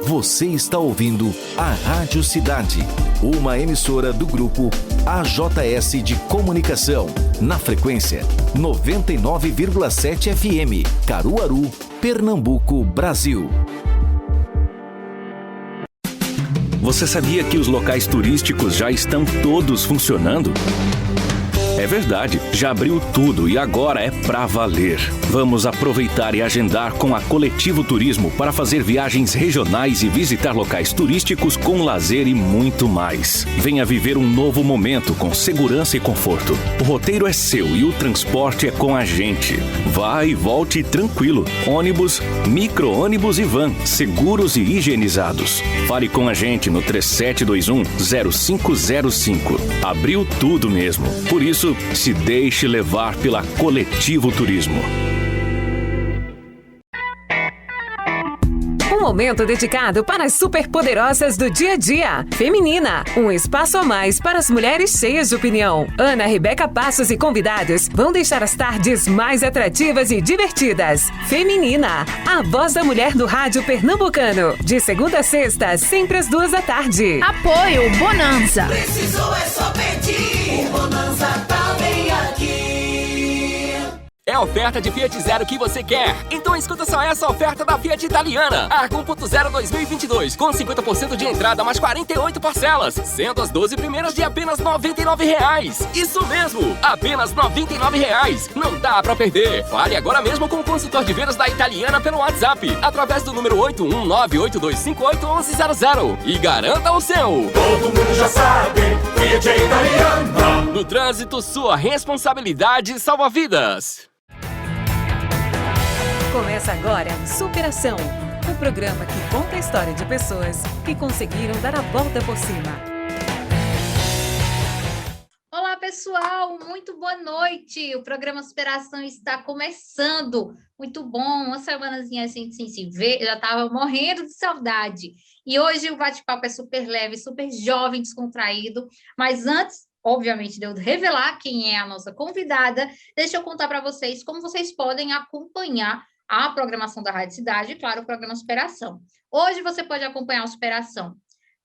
Você está ouvindo a Rádio Cidade, uma emissora do grupo AJS de Comunicação, na frequência 99,7 FM, Caruaru, Pernambuco, Brasil. Você sabia que os locais turísticos já estão todos funcionando? É verdade, já abriu tudo e agora é pra valer. Vamos aproveitar e agendar com a Coletivo Turismo para fazer viagens regionais e visitar locais turísticos com lazer e muito mais. Venha viver um novo momento com segurança e conforto. O roteiro é seu e o transporte é com a gente. Vá e volte tranquilo. Ônibus, micro-ônibus e van, seguros e higienizados. Fale com a gente no 3721-0505. Abriu tudo mesmo. Por isso, se deixe levar pela Coletivo Turismo. Um momento dedicado para as superpoderosas do dia a dia. Feminina, um espaço a mais para as mulheres cheias de opinião. Ana Rebeca Passos e convidados vão deixar as tardes mais atrativas e divertidas. Feminina, a voz da mulher do rádio pernambucano. De segunda a sexta, sempre às 14h. Apoio Bonanza. Precisou é só pedir. O Bonanza tá bem aqui. É a oferta de Fiat Zero que você quer. Então escuta só essa oferta da Fiat Italiana. Argo 1.0 2022, com 50% de entrada, mais 48 parcelas, sendo as 12 primeiras de apenas R$ 99,00. Isso mesmo, apenas R$ 99,00. Não dá pra perder. Fale agora mesmo com o consultor de vendas da Italiana pelo WhatsApp, através do número 81982581100 e garanta o seu. Todo mundo já sabe, Fiat é Italiana. No trânsito, sua responsabilidade salva vidas. Começa agora Superação, o programa que conta a história de pessoas que conseguiram dar a volta por cima. Olá, pessoal, muito boa noite. O programa Superação está começando. Muito bom, uma semanazinha assim sem se ver, eu já estava morrendo de saudade. E hoje o bate-papo é super leve, super jovem, descontraído. Mas antes, obviamente, de eu revelar quem é a nossa convidada, deixa eu contar para vocês como vocês podem acompanhar a programação da Rádio Cidade e, claro, o programa Superação. Hoje você pode acompanhar a Superação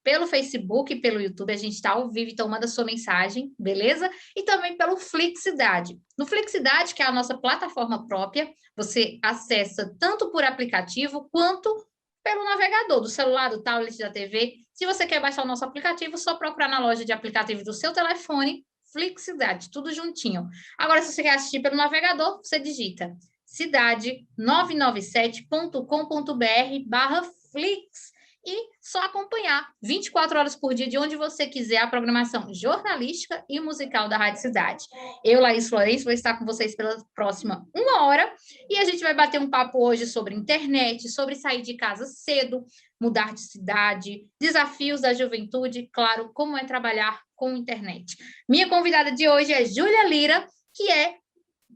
pelo Facebook e pelo YouTube, a gente está ao vivo, então manda sua mensagem, beleza? E também pelo Flixcidade. No Flixcidade, que é a nossa plataforma própria, você acessa tanto por aplicativo quanto pelo navegador, do celular, do tablet, da TV. Se você quer baixar o nosso aplicativo, só procurar na loja de aplicativos do seu telefone, Flixcidade, tudo juntinho. Agora, se você quer assistir pelo navegador, você digita cidade997.com.br/Flix e só acompanhar 24 horas por dia, de onde você quiser, a programação jornalística e musical da Rádio Cidade. Eu, Laís Florencio, vou estar com vocês pela próxima 1 hora e a gente vai bater um papo hoje sobre internet, sobre sair de casa cedo, mudar de cidade, desafios da juventude, claro, como é trabalhar com internet. Minha convidada de hoje é Júlia Lira, que é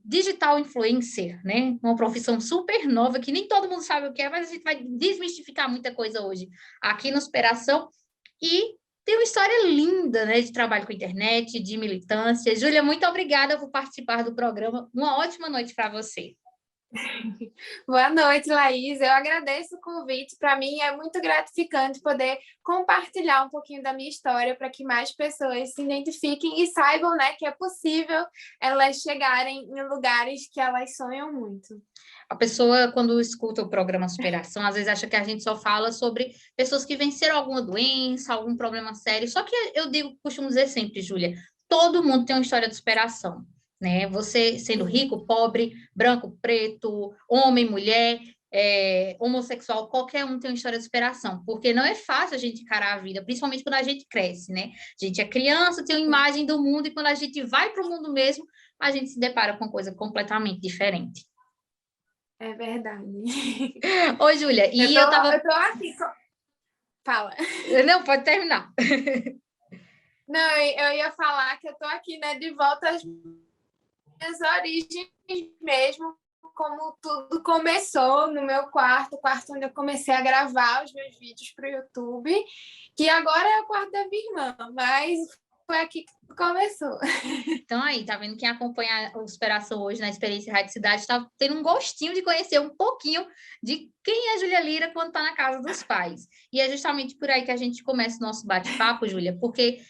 digital influencer, né? Uma profissão super nova, que nem todo mundo sabe o que é, mas a gente vai desmistificar muita coisa hoje aqui no Superação. E tem uma história linda, né, de trabalho com internet, de militância. Júlia, muito obrigada por participar do programa. Uma ótima noite para você. Boa noite, Laís. Eu agradeço o convite. Para mim é muito gratificante poder compartilhar um pouquinho da minha história para que mais pessoas se identifiquem e saibam, né, que é possível elas chegarem em lugares que elas sonham muito. A pessoa, quando escuta o programa Superação, às vezes acha que a gente só fala sobre pessoas que venceram alguma doença, algum problema sério. Só que eu costumo dizer sempre, Júlia, todo mundo tem uma história de superação. Né? Você sendo rico, pobre, branco, preto, homem, mulher, homossexual, qualquer um tem uma história de superação, porque não é fácil a gente encarar a vida, principalmente quando a gente cresce, né? A gente é criança, tem uma imagem do mundo, e quando a gente vai para o mundo mesmo, a gente se depara com coisa completamente diferente. É verdade. Oi, Júlia, e eu tava... Eu tô aqui... Fala. Não, pode terminar. Não, eu ia falar que eu tô aqui, né, de volta às minhas origens mesmo, como tudo começou no meu quarto onde eu comecei a gravar os meus vídeos para o YouTube, que agora é o quarto da minha irmã, mas foi aqui que começou. Então aí, tá vendo? Quem acompanha a Superação hoje na Experiência Rádio Cidade está tendo um gostinho de conhecer um pouquinho de quem é Júlia Lira quando está na casa dos pais. E é justamente por aí que a gente começa o nosso bate-papo, Júlia, porque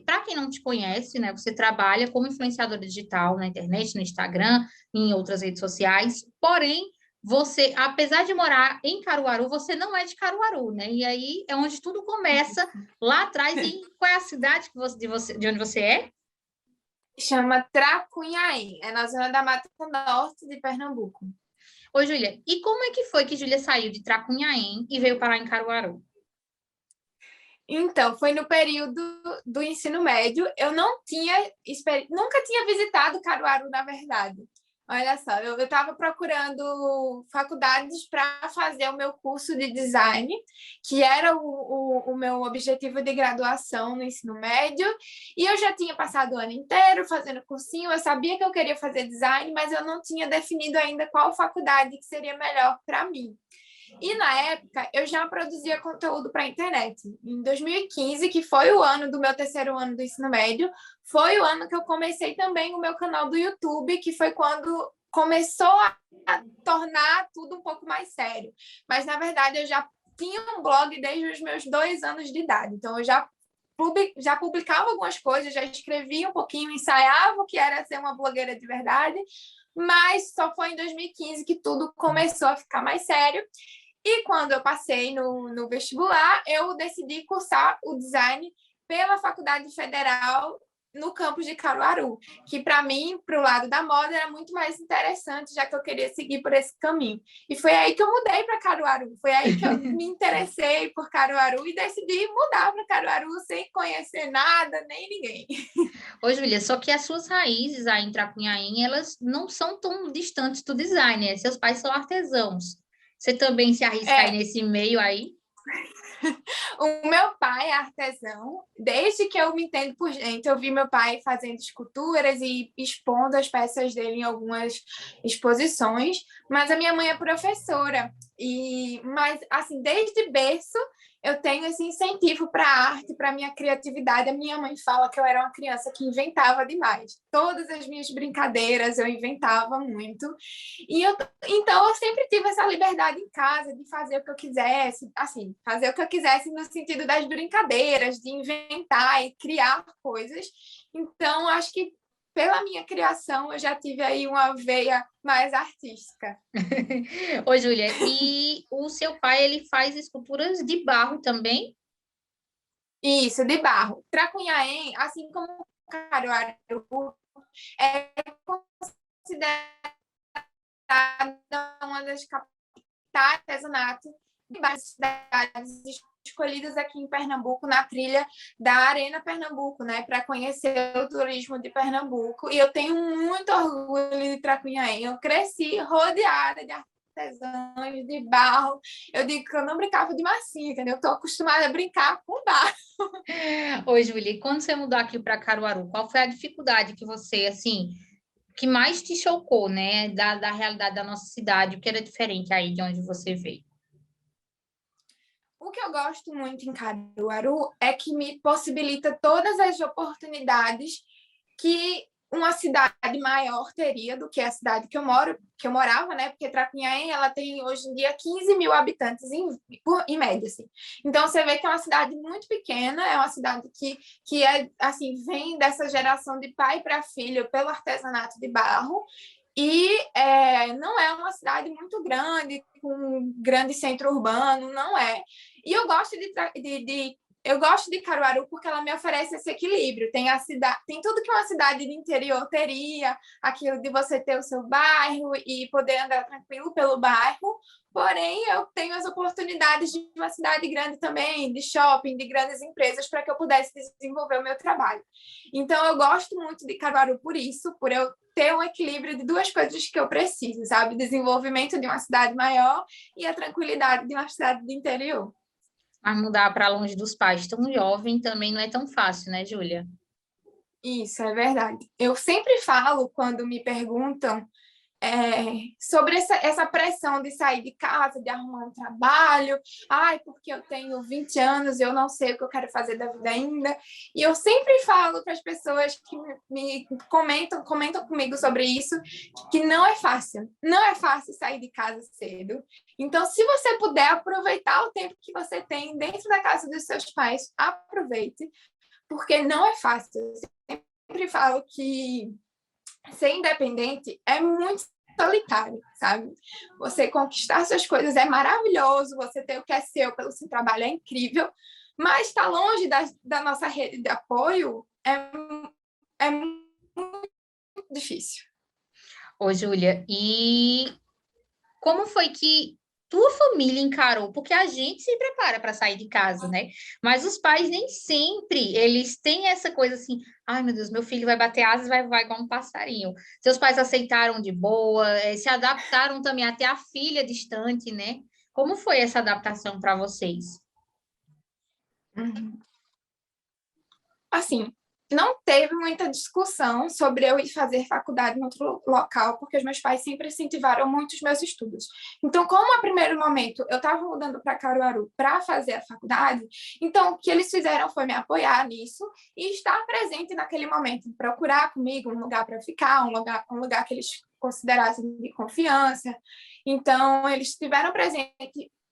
para quem não te conhece, né, você trabalha como influenciadora digital na internet, no Instagram, em outras redes sociais, porém, você, apesar de morar em Caruaru, você não é de Caruaru, né? E aí é onde tudo começa, lá atrás. E qual é a cidade de onde você é? Chama Tracunhaém, é na zona da Mata Norte de Pernambuco. Ô, Júlia, e como é que foi que Júlia saiu de Tracunhaém e veio parar em Caruaru? Então, foi no período do ensino médio. Eu nunca tinha visitado Caruaru, na verdade. Olha só, eu estava procurando faculdades para fazer o meu curso de design, que era o meu objetivo de graduação no ensino médio, e eu já tinha passado o ano inteiro fazendo cursinho, eu sabia que eu queria fazer design, mas eu não tinha definido ainda qual faculdade que seria melhor para mim. E na época eu já produzia conteúdo para a internet. Em 2015, que foi o ano do meu terceiro ano do ensino médio, foi o ano que eu comecei também o meu canal do YouTube, que foi quando começou a tornar tudo um pouco mais sério. Mas, na verdade, eu já tinha um blog desde os meus 2 anos de idade. Então, eu já publicava algumas coisas, já escrevia um pouquinho, ensaiava o que era ser uma blogueira de verdade, mas só foi em 2015 que tudo começou a ficar mais sério. E quando eu passei no vestibular, eu decidi cursar o design pela Faculdade Federal no campus de Caruaru, que para mim, para o lado da moda, era muito mais interessante, já que eu queria seguir por esse caminho. E foi aí que eu mudei para Caruaru, foi aí que eu me interessei por Caruaru e decidi mudar para Caruaru sem conhecer nada, nem ninguém. Ô, Júlia, só que as suas raízes aí em Tracunhaém, elas não são tão distantes do design, né? Seus pais são artesãos. Você também se arrisca aí nesse meio aí? O meu pai é artesão. Desde que eu me entendo por gente, eu vi meu pai fazendo esculturas e expondo as peças dele em algumas exposições, mas a minha mãe é professora. Mas, assim, desde berço, eu tenho esse incentivo para a arte, para a minha criatividade. A minha mãe fala que eu era uma criança que inventava demais. Todas as minhas brincadeiras eu inventava muito. Então, eu sempre tive essa liberdade em casa de fazer o que eu quisesse, assim, fazer o que eu quisesse no sentido das brincadeiras, de inventar e criar coisas. Então, acho que pela minha criação, eu já tive aí uma veia mais artística. Ô, Júlia, e o seu pai, ele faz esculturas de barro também? Isso, de barro. Tracunhaém, assim como Caruaru, é considerada uma das capitais de artesanato de várias cidades escolhidas aqui em Pernambuco, na trilha da Arena Pernambuco, né, para conhecer o turismo de Pernambuco. E eu tenho muito orgulho de Tracunhaém. Eu cresci rodeada de artesãos, de barro. Eu digo que eu não brincava de massinha, entendeu? Estou acostumada a brincar com barro. Ô, Júlia, quando você mudou aqui para Caruaru, qual foi a dificuldade que você, assim, que mais te chocou, né, da realidade da nossa cidade, o que era diferente aí de onde você veio? O que eu gosto muito em Caruaru é que me possibilita todas as oportunidades que uma cidade maior teria do que a cidade que eu morava, né? Porque Tracunhaém, ela tem hoje em dia 15 mil habitantes em média, assim. Então, você vê que é uma cidade muito pequena, é uma cidade que é, assim, vem dessa geração de pai para filho pelo artesanato de barro. E não é uma cidade muito grande, com um grande centro urbano, não é. E eu gosto de Caruaru porque ela me oferece esse equilíbrio. Tem tudo que uma cidade de interior teria, aquilo de você ter o seu bairro e poder andar tranquilo pelo bairro. Porém, eu tenho as oportunidades de uma cidade grande também, de shopping, de grandes empresas, para que eu pudesse desenvolver o meu trabalho. Então, eu gosto muito de Caruaru por isso, por eu ter um equilíbrio de duas coisas que eu preciso, sabe? Desenvolvimento de uma cidade maior e a tranquilidade de uma cidade do interior. Mas mudar para longe dos pais tão jovem também não é tão fácil, né, Júlia? Isso, é verdade. Eu sempre falo, quando me perguntam sobre essa pressão de sair de casa, de arrumar um trabalho, porque eu tenho 20 anos e eu não sei o que eu quero fazer da vida ainda. E eu sempre falo para as pessoas que me comentam comigo sobre isso, que não é fácil sair de casa cedo. Então, se você puder aproveitar o tempo que você tem dentro da casa dos seus pais, aproveite, porque não é fácil. Eu sempre falo que ser independente é muito solitário, sabe? Você conquistar suas coisas é maravilhoso, você ter o que é seu pelo seu trabalho é incrível, mas estar longe da nossa rede de apoio é muito difícil. Ô, Júlia, e como foi que tua família encarou? Porque a gente se prepara para sair de casa, né? Mas os pais nem sempre, eles têm essa coisa assim, ai, meu Deus, meu filho vai bater asas, vai voar igual um passarinho. Seus pais aceitaram de boa, se adaptaram também até a filha distante, né? Como foi essa adaptação para vocês? Assim, não teve muita discussão sobre eu ir fazer faculdade em outro local, porque os meus pais sempre incentivaram muito os meus estudos. Então, como a primeiro momento eu estava mudando para Caruaru para fazer a faculdade, então o que eles fizeram foi me apoiar nisso e estar presente naquele momento, procurar comigo um lugar para ficar, um lugar que eles considerassem de confiança. Então, eles estiveram presentes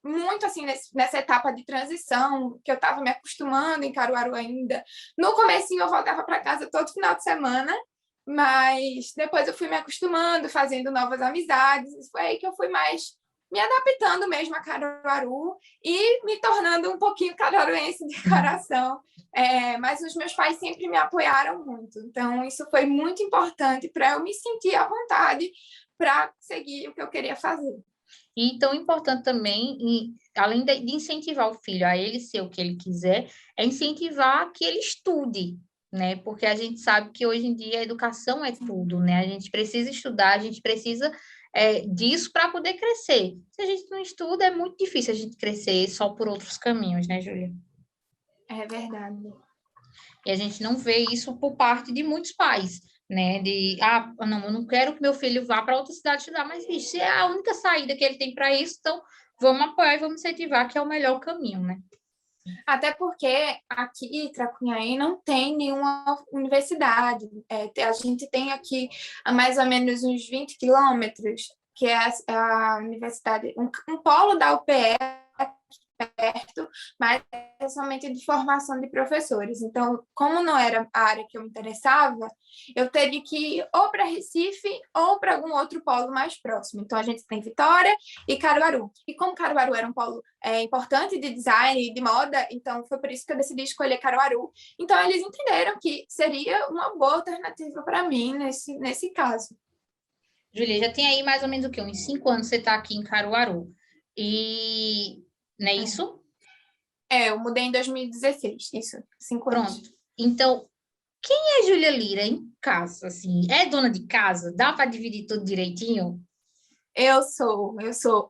muito assim nessa etapa de transição, que eu estava me acostumando em Caruaru ainda. No comecinho eu voltava para casa todo final de semana, mas depois eu fui me acostumando, fazendo novas amizades. Foi aí que eu fui mais me adaptando mesmo a Caruaru e me tornando um pouquinho caruaruense de coração. Mas os meus pais sempre me apoiaram muito. Então, isso foi muito importante para eu me sentir à vontade para seguir o que eu queria fazer. E tão importante também, além de incentivar o filho a ele ser o que ele quiser, é incentivar que ele estude, né? Porque a gente sabe que hoje em dia a educação é tudo, né? A gente precisa estudar, a gente precisa disso para poder crescer. Se a gente não estuda, é muito difícil a gente crescer só por outros caminhos, né, Júlia? É verdade. E a gente não vê isso por parte de muitos pais, né? Não, eu não quero que meu filho vá para outra cidade estudar, mas isso se é a única saída que ele tem para isso, então vamos apoiar e vamos incentivar, que é o melhor caminho, né? Até porque aqui em Tracunhaém não tem nenhuma universidade. A gente tem aqui a mais ou menos uns 20 quilômetros, que é a universidade, um polo da UPE perto, mas é somente de formação de professores. Então, como não era a área que eu me interessava, eu teria que ir ou para Recife ou para algum outro polo mais próximo. Então, a gente tem Vitória e Caruaru. E como Caruaru era um polo importante de design e de moda, então foi por isso que eu decidi escolher Caruaru. Então, eles entenderam que seria uma boa alternativa para mim nesse caso. Júlia, já tem aí mais ou menos o quê? Uns 5 anos você está aqui em Caruaru. E não é isso? Eu mudei em 2016, isso, 5 anos. Pronto. Então, quem é Júlia Lira em casa, assim? É dona de casa? Dá para dividir tudo direitinho? Eu sou.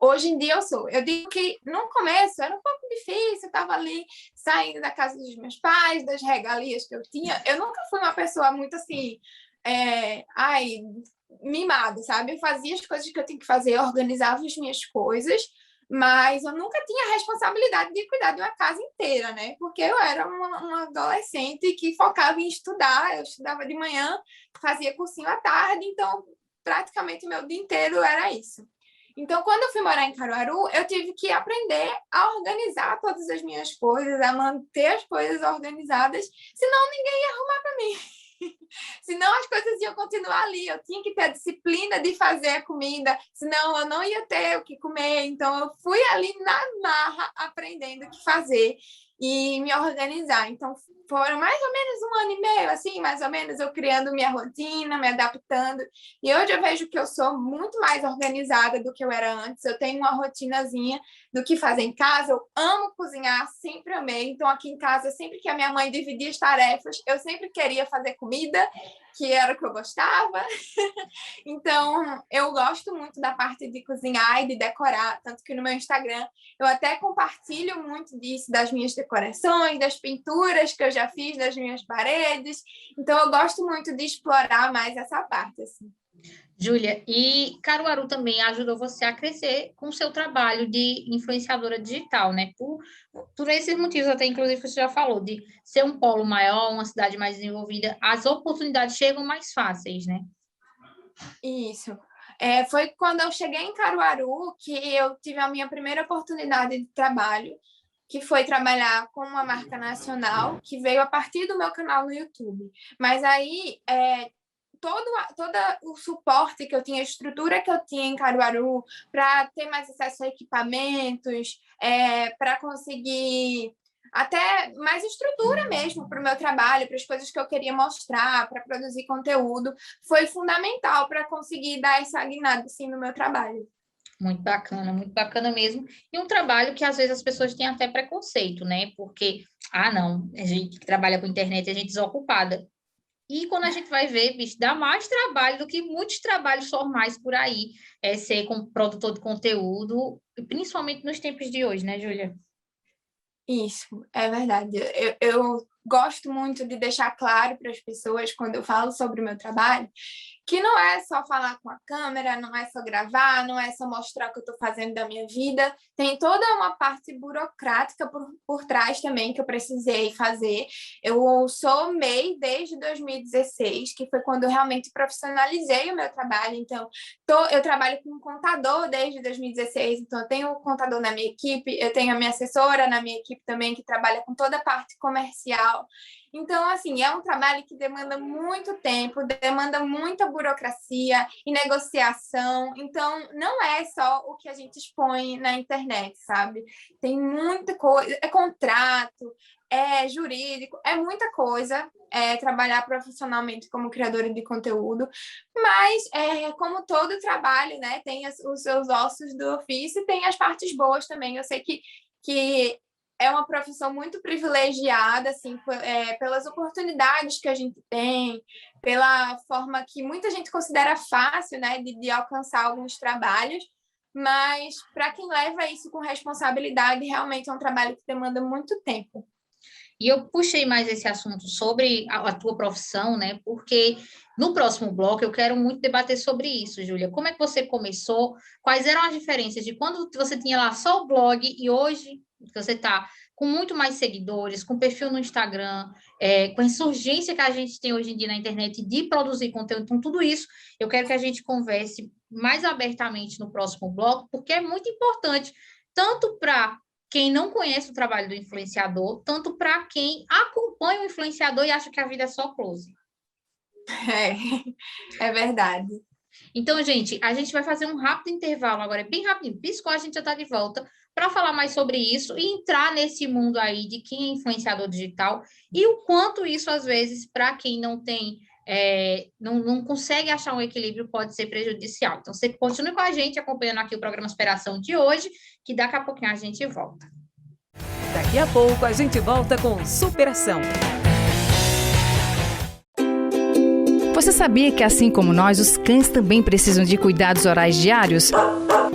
Hoje em dia eu sou. Eu digo que no começo era um pouco difícil, eu estava ali saindo da casa dos meus pais, das regalias que eu tinha. Eu nunca fui uma pessoa muito assim, mimada, sabe? Eu fazia as coisas que eu tinha que fazer, eu organizava as minhas coisas, mas eu nunca tinha a responsabilidade de cuidar de uma casa inteira, né? Porque eu era uma adolescente que focava em estudar, eu estudava de manhã, fazia cursinho à tarde, então praticamente o meu dia inteiro era isso. Então, quando eu fui morar em Caruaru, eu tive que aprender a organizar todas as minhas coisas, a manter as coisas organizadas, senão ninguém ia arrumar para mim. Senão as coisas iam continuar ali, eu tinha que ter a disciplina de fazer a comida, senão eu não ia ter o que comer. Então eu fui ali na marra aprendendo o que fazer e me organizar. Então foram mais ou menos 1 ano e meio, assim, mais ou menos, eu criando minha rotina, me adaptando. E hoje eu vejo que eu sou muito mais organizada do que eu era antes. Eu tenho uma rotinazinha do que fazer em casa. Eu amo cozinhar, sempre amei. Então aqui em casa, sempre que a minha mãe dividia as tarefas, eu sempre queria fazer comida, que era o que eu gostava. Então, eu gosto muito da parte de cozinhar e de decorar, tanto que no meu Instagram eu até compartilho muito disso, das minhas decorações, das pinturas que eu já fiz das minhas paredes. Então, eu gosto muito de explorar mais essa parte, assim. Júlia, e Caruaru também ajudou você a crescer com o seu trabalho de influenciadora digital, né? Por esses motivos, até inclusive que você já falou, de ser um polo maior, uma cidade mais desenvolvida, as oportunidades chegam mais fáceis, né? Isso. Foi quando eu cheguei em Caruaru que eu tive a minha primeira oportunidade de trabalho, que foi trabalhar com uma marca nacional, que veio a partir do meu canal no YouTube. Mas aí, todo o suporte que eu tinha, a estrutura que eu tinha em Caruaru, para ter mais acesso a equipamentos, para conseguir até mais estrutura mesmo para o meu trabalho, para as coisas que eu queria mostrar, para produzir conteúdo, foi fundamental para conseguir dar essa guinada assim, no meu trabalho. Muito bacana mesmo. E um trabalho que às vezes as pessoas têm até preconceito, né? Porque, não, a gente que trabalha com internet, a gente é desocupada. E quando a gente vai ver, bicho, dá mais trabalho do que muitos trabalhos formais por aí, ser como produtor de conteúdo, principalmente nos tempos de hoje, né, Júlia? Isso, é verdade. Eu gosto muito de deixar claro para as pessoas, quando eu falo sobre o meu trabalho, que não é só falar com a câmera, não é só gravar, não é só mostrar o que eu estou fazendo da minha vida, tem toda uma parte burocrática por trás também que eu precisei fazer. Eu sou MEI desde 2016, que foi quando eu realmente profissionalizei o meu trabalho, então eu trabalho com um contador desde 2016, então eu tenho um contador na minha equipe, eu tenho a minha assessora na minha equipe também, que trabalha com toda a parte comercial. Então, assim, é um trabalho que demanda muito tempo, demanda muita burocracia e negociação. Então, não é só o que a gente expõe na internet, sabe? Tem muita coisa, é contrato, é jurídico, é muita coisa, trabalhar profissionalmente como criadora de conteúdo, mas como todo trabalho, né, tem os seus ossos do ofício e tem as partes boas também. Eu sei que é uma profissão muito privilegiada, assim, pelas oportunidades que a gente tem, pela forma que muita gente considera fácil, né, de alcançar alguns trabalhos, mas para quem leva isso com responsabilidade, realmente é um trabalho que demanda muito tempo. E eu puxei mais esse assunto sobre a tua profissão, né? Porque no próximo bloco eu quero muito debater sobre isso, Júlia. Como é que você começou? Quais eram as diferenças de quando você tinha lá só o blog e hoje você está com muito mais seguidores, com perfil no Instagram, com a insurgência que a gente tem hoje em dia na internet de produzir conteúdo. Então, tudo isso eu quero que a gente converse mais abertamente no próximo bloco, porque é muito importante, tanto para quem não conhece o trabalho do influenciador, tanto para quem acompanha o influenciador e acha que a vida é só close. É verdade. Então, gente, a gente vai fazer um rápido intervalo agora, é bem rapidinho, piscou, a gente já está de volta para falar mais sobre isso e entrar nesse mundo aí de quem é influenciador digital e o quanto isso, às vezes, para quem não tem, não consegue achar um equilíbrio, pode ser prejudicial. Então, você continue com a gente, acompanhando aqui o programa Superação de hoje, que daqui a pouquinho a gente volta. Daqui a pouco a gente volta com Superação. Você sabia que, assim como nós, os cães também precisam de cuidados orais diários?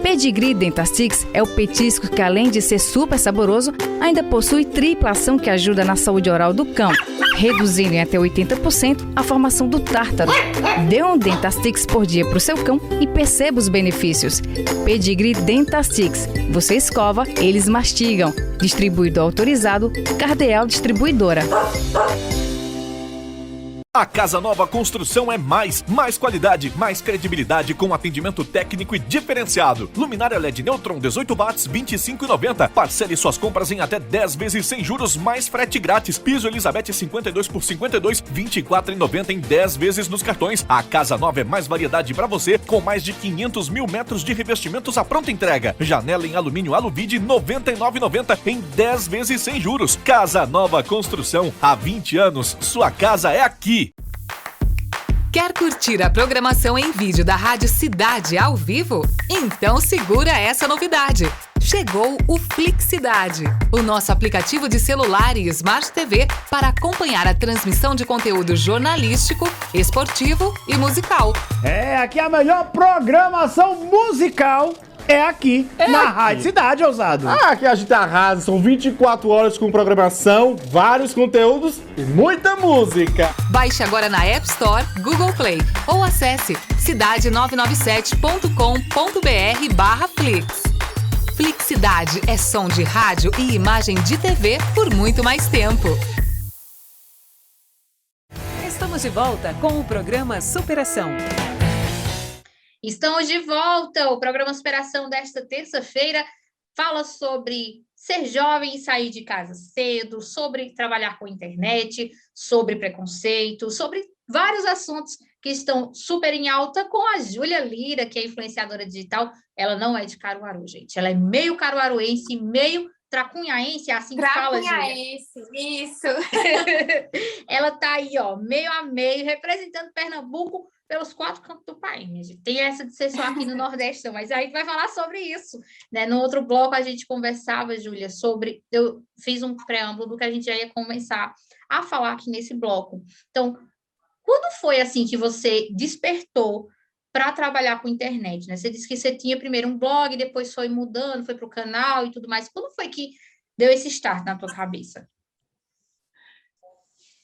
Pedigree Dentastix é o petisco que, além de ser super saboroso, ainda possui tripla ação que ajuda na saúde oral do cão, reduzindo em até 80% a formação do tártaro. Dê um Dentastix por dia para o seu cão e perceba os benefícios. Pedigree Dentastix. Você escova, eles mastigam. Distribuidor autorizado, Cardeal Distribuidora. A Casa Nova Construção é mais qualidade, mais credibilidade com atendimento técnico e diferenciado. Luminária LED Neutron 18 watts, R$ 25,90. Parcele suas compras em até 10 vezes sem juros, mais frete grátis. Piso Elizabeth 52 por 52, R$ 24,90 em 10 vezes nos cartões. A Casa Nova é mais variedade para você, com mais de 500 mil metros de revestimentos à pronta entrega. Janela em alumínio Aluvide, R$ 99,90 em 10 vezes sem juros. Casa Nova Construção, há 20 anos, sua casa é aqui. Quer curtir a programação em vídeo da Rádio Cidade ao vivo? Então segura essa novidade! Chegou o Flixcidade, o nosso aplicativo de celular e Smart TV para acompanhar a transmissão de conteúdo jornalístico, esportivo e musical. Aqui é a melhor programação musical é aqui, na Rádio Cidade, Ousado. Aqui a gente arrasa, são 24 horas com programação, vários conteúdos e muita música. Baixe agora na App Store, Google Play ou acesse cidade997.com.br/Flix. Flix Cidade é som de rádio e imagem de TV por muito mais tempo. Estamos de volta com o programa Superação. Estamos de volta. O programa Superação desta terça-feira fala sobre ser jovem e sair de casa cedo, sobre trabalhar com internet, sobre preconceito, sobre vários assuntos que estão super em alta com a Júlia Lira, que é influenciadora digital. Ela não é de Caruaru, gente. Ela é meio caruaruense, meio tracunhaense, assim que fala, Júlia. Tracunhaense, isso. Ela tá aí, ó, meio a meio, representando Pernambuco pelos 4 cantos do país, minha gente. Tem essa de ser só aqui no Nordeste, não, mas aí a gente vai falar sobre isso, né? No outro bloco a gente conversava, Júlia, sobre... Eu fiz um preâmbulo do que a gente já ia começar a falar aqui nesse bloco. Então, quando foi assim que você despertou para trabalhar com internet, né? Você disse que você tinha primeiro um blog, depois foi mudando, foi para o canal e tudo mais. Quando foi que deu esse start na tua cabeça?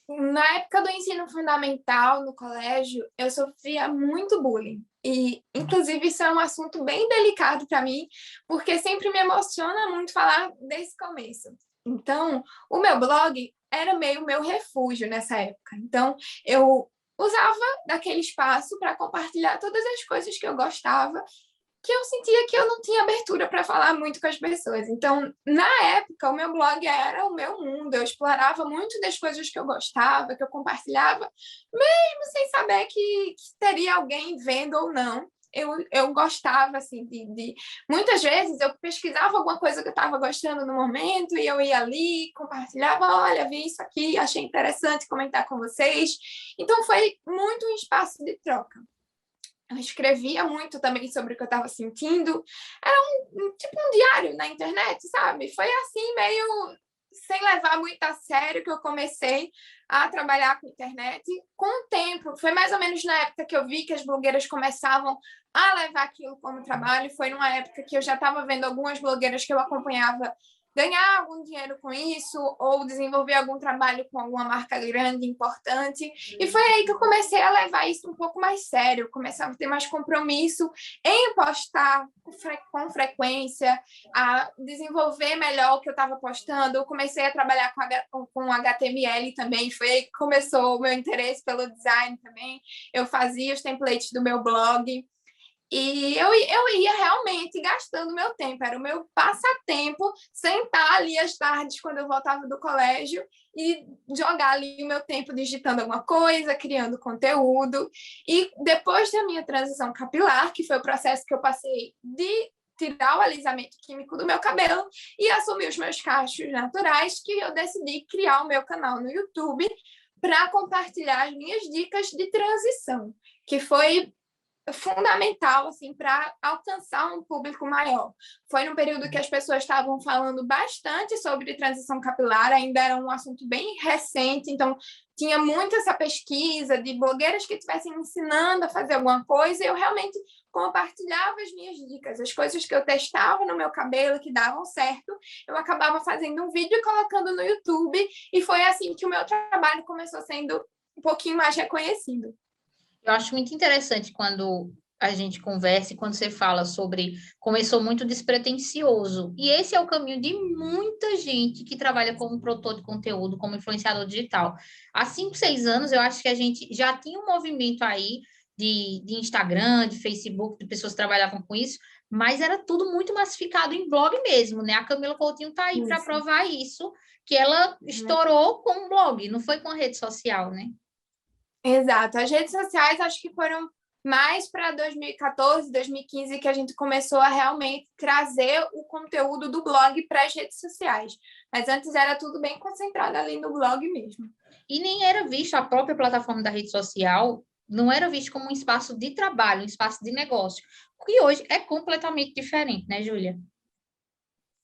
Na época do ensino fundamental, no colégio, eu sofria muito bullying. E, inclusive, isso é um assunto bem delicado para mim, porque sempre me emociona muito falar desse começo. Então, o meu blog era meio meu refúgio nessa época. Então, eu usava daquele espaço para compartilhar todas as coisas que eu gostava, que eu sentia que eu não tinha abertura para falar muito com as pessoas. Então, na época, o meu blog era o meu mundo, eu explorava muito das coisas que eu gostava, que eu compartilhava, mesmo sem saber que teria alguém vendo ou não. Eu gostava, assim, Muitas vezes eu pesquisava alguma coisa que eu estava gostando no momento e eu ia ali, compartilhava, olha, vi isso aqui, achei interessante comentar com vocês. Então, foi muito um espaço de troca. Eu escrevia muito também sobre o que eu estava sentindo. Era tipo um diário na internet, sabe? Foi assim, meio sem levar muito a sério que eu comecei a trabalhar com internet. Com o tempo, foi mais ou menos na época que eu vi que as blogueiras começavam a levar aquilo como trabalho. Foi numa época que eu já estava vendo algumas blogueiras que eu acompanhava ganhar algum dinheiro com isso ou desenvolver algum trabalho com alguma marca grande, importante. E foi aí que eu comecei a levar isso um pouco mais sério, começava a ter mais compromisso em postar com frequência, a desenvolver melhor o que eu estava postando. Eu comecei a trabalhar com HTML também, foi aí que começou o meu interesse pelo design também. Eu fazia os templates do meu blog. E eu ia realmente gastando meu tempo, era o meu passatempo, sentar ali às tardes quando eu voltava do colégio e jogar ali o meu tempo digitando alguma coisa, criando conteúdo. E depois da minha transição capilar, que foi o processo que eu passei de tirar o alisamento químico do meu cabelo e assumir os meus cachos naturais, que eu decidi criar o meu canal no YouTube para compartilhar as minhas dicas de transição, que foi fundamental assim para alcançar um público maior. Foi num período que as pessoas estavam falando bastante sobre transição capilar, ainda era um assunto bem recente, então tinha muito essa pesquisa de blogueiras que estivessem ensinando a fazer alguma coisa, e eu realmente compartilhava as minhas dicas, as coisas que eu testava no meu cabelo que davam certo, eu acabava fazendo um vídeo e colocando no YouTube, e foi assim que o meu trabalho começou sendo um pouquinho mais reconhecido. Eu acho muito interessante quando a gente conversa e quando você fala sobre começou muito despretensioso. E esse é o caminho de muita gente que trabalha como produtor de conteúdo, como influenciador digital. Há 5, 6 anos, eu acho que a gente já tinha um movimento aí de Instagram, de Facebook, de pessoas que trabalhavam com isso, mas era tudo muito massificado em blog mesmo, né? A Camila Coutinho está aí para provar isso, que ela estourou com um blog, não foi com a rede social, né? Exato. As redes sociais acho que foram mais para 2014, 2015 que a gente começou a realmente trazer o conteúdo do blog para as redes sociais. Mas antes era tudo bem concentrado ali no blog mesmo. E nem era visto, a própria plataforma da rede social não era visto como um espaço de trabalho, um espaço de negócio. Que hoje é completamente diferente, né, Júlia?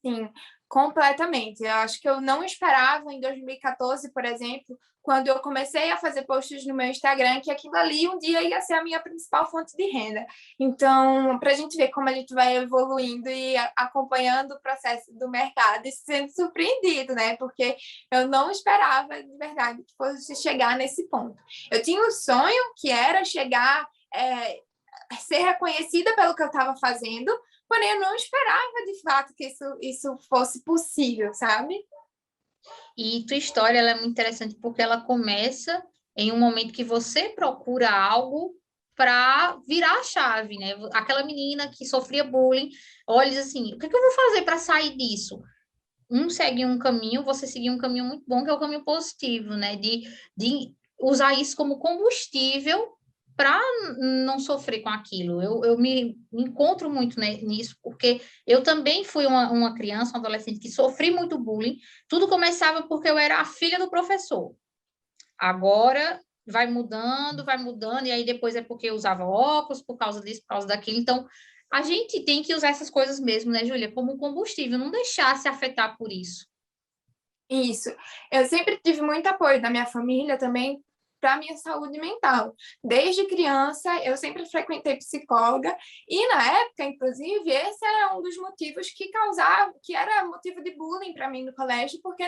Sim, Completamente. Eu acho que eu não esperava em 2014, por exemplo, quando eu comecei a fazer posts no meu Instagram, que aquilo ali um dia ia ser a minha principal fonte de renda. Então, para a gente ver como a gente vai evoluindo e acompanhando o processo do mercado e sendo surpreendido, né? Porque eu não esperava, de verdade, que fosse chegar nesse ponto. Eu tinha um sonho que era chegar, ser reconhecida pelo que eu estava fazendo, porém eu não esperava, de fato, que isso fosse possível, sabe? E tua história ela é muito interessante porque ela começa em um momento que você procura algo para virar a chave, né? Aquela menina que sofria bullying, olha e diz assim, o que é que eu vou fazer para sair disso? Segue um caminho, você seguiu um caminho muito bom, que é o caminho positivo, né? De usar isso como combustível para não sofrer com aquilo. Eu me encontro muito, né, nisso, porque eu também fui uma criança, uma adolescente que sofri muito bullying. Tudo começava porque eu era a filha do professor. Agora vai mudando, e aí depois é porque eu usava óculos, por causa disso, por causa daquilo. Então, a gente tem que usar essas coisas mesmo, né, Júlia, como combustível, não deixar se afetar por isso. Isso. Eu sempre tive muito apoio da minha família também para a minha saúde mental. Desde criança, eu sempre frequentei psicóloga e, na época, inclusive, esse era um dos motivos que era motivo de bullying para mim no colégio, porque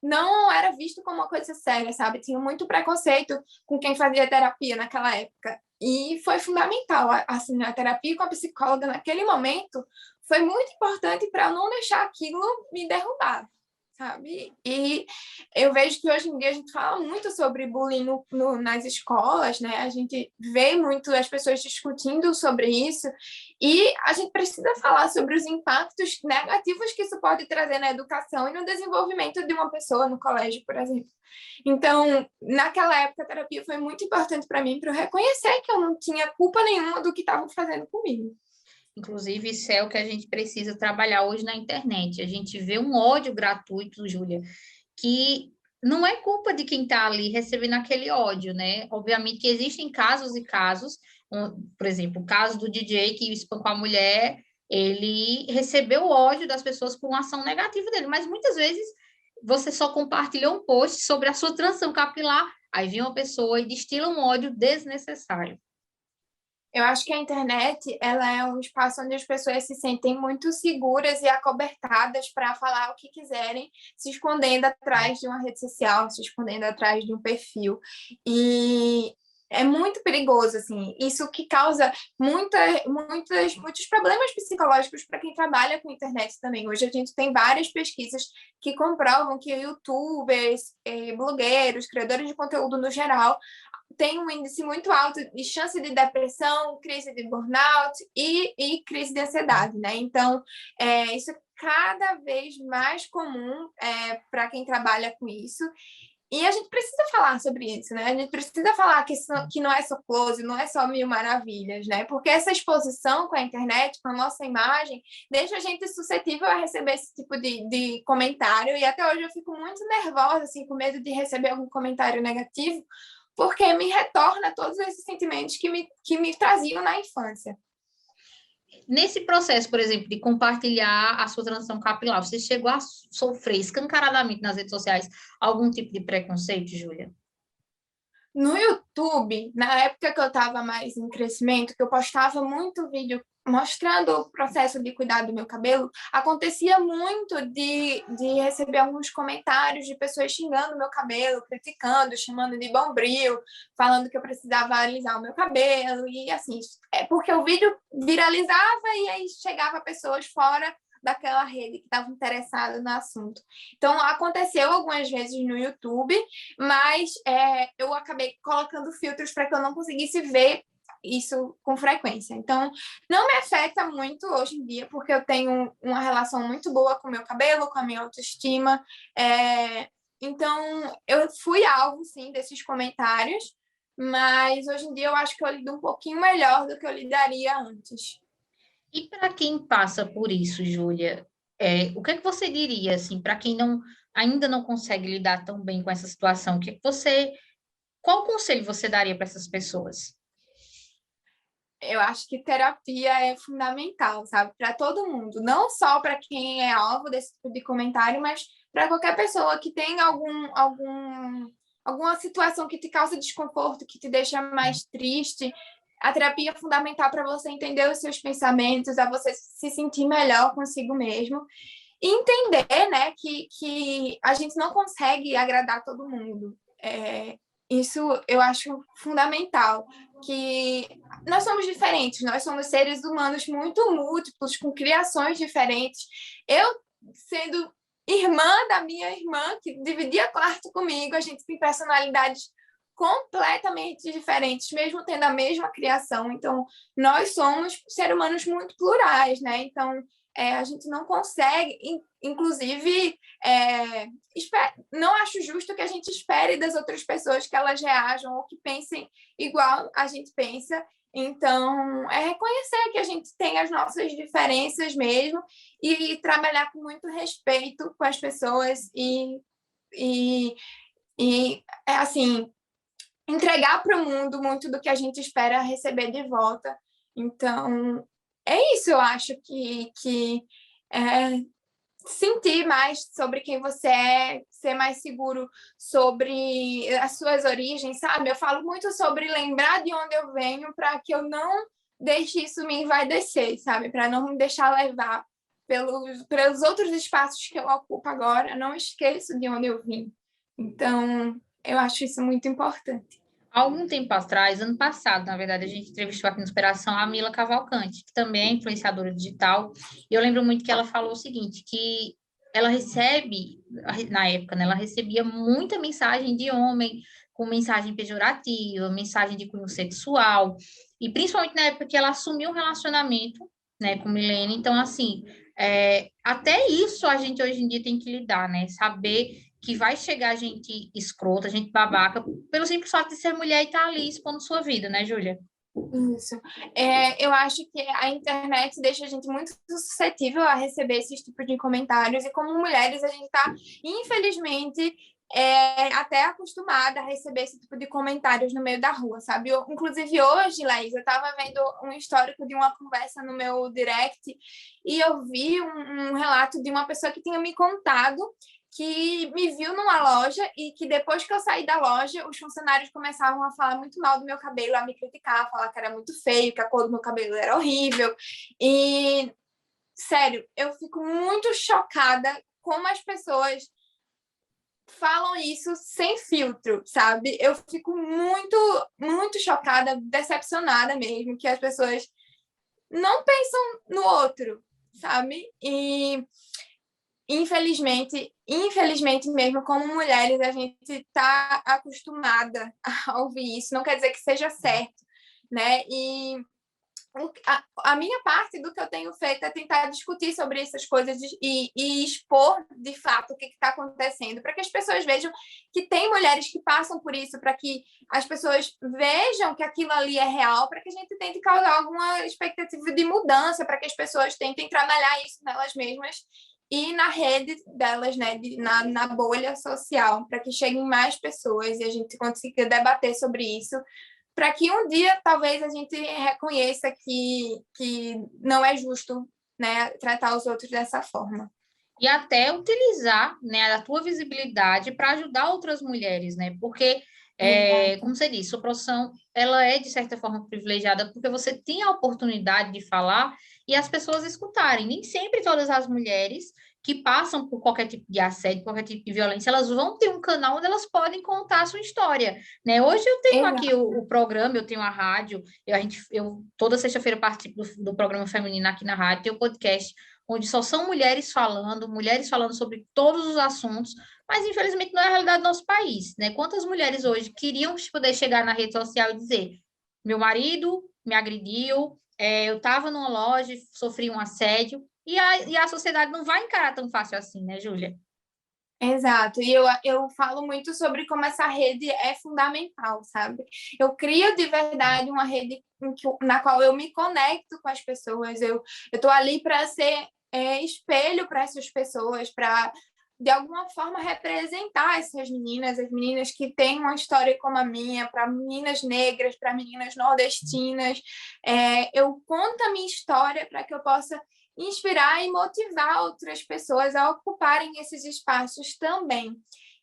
não era visto como uma coisa séria, sabe? Tinha muito preconceito com quem fazia terapia naquela época. E foi fundamental, assim, a terapia com a psicóloga naquele momento foi muito importante para eu não deixar aquilo me derrubar, sabe? E eu vejo que hoje em dia a gente fala muito sobre bullying nas escolas, né? A gente vê muito as pessoas discutindo sobre isso e a gente precisa falar sobre os impactos negativos que isso pode trazer na educação e no desenvolvimento de uma pessoa no colégio, por exemplo. Então, naquela época, a terapia foi muito importante para mim, para eu reconhecer que eu não tinha culpa nenhuma do que estavam fazendo comigo. Inclusive, isso é o que a gente precisa trabalhar hoje na internet. A gente vê um ódio gratuito, Júlia, que não é culpa de quem está ali recebendo aquele ódio, né? Obviamente que existem casos e casos, por exemplo, o caso do DJ que espancou a mulher, ele recebeu o ódio das pessoas por uma ação negativa dele, mas muitas vezes você só compartilhou um post sobre a sua transição capilar, aí vem uma pessoa e destila um ódio desnecessário. Eu acho que a internet ela é um espaço onde as pessoas se sentem muito seguras e acobertadas para falar o que quiserem, se escondendo atrás de uma rede social, se escondendo atrás de um perfil. E é muito perigoso, assim. Isso que causa muitos problemas psicológicos para quem trabalha com internet também. Hoje a gente tem várias pesquisas que comprovam que youtubers, blogueiros, criadores de conteúdo no geral, tem um índice muito alto de chance de depressão, crise de burnout e crise de ansiedade, né? Então, isso é cada vez mais comum para quem trabalha com isso. E a gente precisa falar sobre isso, né? A gente precisa falar que não é só close, não é só mil maravilhas, né? Porque essa exposição com a internet, com a nossa imagem, deixa a gente suscetível a receber esse tipo de comentário. E até hoje eu fico muito nervosa, assim, com medo de receber algum comentário negativo, porque me retorna todos esses sentimentos que me traziam na infância. Nesse processo, por exemplo, de compartilhar a sua transição capilar, você chegou a sofrer escancaradamente nas redes sociais algum tipo de preconceito, Júlia? No YouTube, na época que eu estava mais em crescimento, que eu postava muito vídeo mostrando o processo de cuidar do meu cabelo, acontecia muito de receber alguns comentários de pessoas xingando o meu cabelo, criticando, chamando de bombril, falando que eu precisava alisar o meu cabelo, e assim, porque o vídeo viralizava e aí chegava pessoas fora daquela rede que estavam interessadas no assunto. Então, aconteceu algumas vezes no YouTube, mas eu acabei colocando filtros para que eu não conseguisse ver isso com frequência. Então, não me afeta muito hoje em dia, porque eu tenho uma relação muito boa com o meu cabelo, com a minha autoestima. Então, eu fui alvo, sim, desses comentários, mas hoje em dia eu acho que eu lido um pouquinho melhor do que eu lidaria antes. E para quem passa por isso, Júlia, o que é que você diria, assim, para quem ainda não consegue lidar tão bem com essa situação? Qual conselho você daria para essas pessoas? eu acho que terapia é fundamental, sabe? Para todo mundo, não só para quem é alvo desse tipo de comentário, mas para qualquer pessoa que tem alguma situação que te causa desconforto, que te deixa mais triste. A terapia é fundamental para você entender os seus pensamentos, a você se sentir melhor consigo mesmo. E entender, né, que a gente não consegue agradar todo mundo. Isso eu acho fundamental, que nós somos diferentes, nós somos seres humanos muito múltiplos, com criações diferentes. Eu, sendo irmã da minha irmã, que dividia quarto comigo, a gente tem personalidades completamente diferentes, mesmo tendo a mesma criação. Então, nós somos seres humanos muito plurais, né? Então, a gente não consegue, inclusive, não acho justo que a gente espere das outras pessoas que elas reajam ou que pensem igual a gente pensa. Então, é reconhecer que a gente tem as nossas diferenças mesmo e trabalhar com muito respeito com as pessoas e assim, entregar para o mundo muito do que a gente espera receber de volta. Então, é isso, eu acho que sentir mais sobre quem você é, ser mais seguro sobre as suas origens, sabe? Eu falo muito sobre lembrar de onde eu venho para que eu não deixe isso me envaidecer, sabe? Para não me deixar levar pelos outros espaços que eu ocupo agora. Eu não esqueço de onde eu vim. Então, eu acho isso muito importante. Há algum tempo atrás, ano passado, na verdade, a gente entrevistou aqui no Inspiração a Mila Cavalcante, que também é influenciadora digital, e eu lembro muito que ela falou o seguinte, que ela recebe, na época, né, ela recebia muita mensagem de homem, com mensagem pejorativa, mensagem de cunho sexual, e principalmente na época que ela assumiu um relacionamento, né, com Milene. Então, assim, até isso a gente hoje em dia tem que lidar, né, saber que vai chegar gente escrota, gente babaca, pelo simples fato de ser mulher e estar ali expondo sua vida, né, Júlia? Isso. Eu acho que a internet deixa a gente muito suscetível a receber esses tipos de comentários, e como mulheres a gente está, infelizmente, até acostumada a receber esse tipo de comentários no meio da rua, sabe? Inclusive hoje, Laís, eu estava vendo um histórico de uma conversa no meu direct e eu vi um relato de uma pessoa que tinha me contado que me viu numa loja e que depois que eu saí da loja, os funcionários começavam a falar muito mal do meu cabelo, a me criticar, a falar que era muito feio, que a cor do meu cabelo era horrível. E, sério, eu fico muito chocada como as pessoas falam isso sem filtro, sabe? Eu fico muito, muito chocada, decepcionada mesmo, que as pessoas não pensam no outro, sabe? E infelizmente mesmo, como mulheres, a gente está acostumada a ouvir isso. Não quer dizer que seja certo, né? E a minha parte do que eu tenho feito é tentar discutir sobre essas coisas e expor, de fato, o que está acontecendo, para que as pessoas vejam que tem mulheres que passam por isso, para que as pessoas vejam que aquilo ali é real, para que a gente tente causar alguma expectativa de mudança, para que as pessoas tentem trabalhar isso nelas mesmas e na rede delas, né, na bolha social, para que cheguem mais pessoas e a gente consiga debater sobre isso, para que um dia talvez a gente reconheça que não é justo, né, tratar os outros dessa forma. E até utilizar, né, a tua visibilidade para ajudar outras mulheres, né? Porque, como você disse, sua profissão, ela é, de certa forma, privilegiada, porque você tem a oportunidade de falar e as pessoas escutarem. Nem sempre todas as mulheres que passam por qualquer tipo de assédio, qualquer tipo de violência, elas vão ter um canal onde elas podem contar a sua história, né? Hoje eu tenho aqui o programa, eu tenho a rádio, eu toda sexta-feira participo do programa feminino aqui na rádio, tem o podcast, onde só são mulheres falando sobre todos os assuntos, mas infelizmente não é a realidade do nosso país, né? Quantas mulheres hoje queriam poder chegar na rede social e dizer, meu marido me agrediu, eu estava numa loja e sofri um assédio, e a sociedade não vai encarar tão fácil assim, né, Júlia? Exato, e eu falo muito sobre como essa rede é fundamental, sabe? Eu crio de verdade uma rede na qual eu me conecto com as pessoas, eu estou ali para ser espelho para essas pessoas, para de alguma forma, representar essas meninas, as meninas que têm uma história como a minha, para meninas negras, para meninas nordestinas. Eu conto a minha história para que eu possa inspirar e motivar outras pessoas a ocuparem esses espaços também.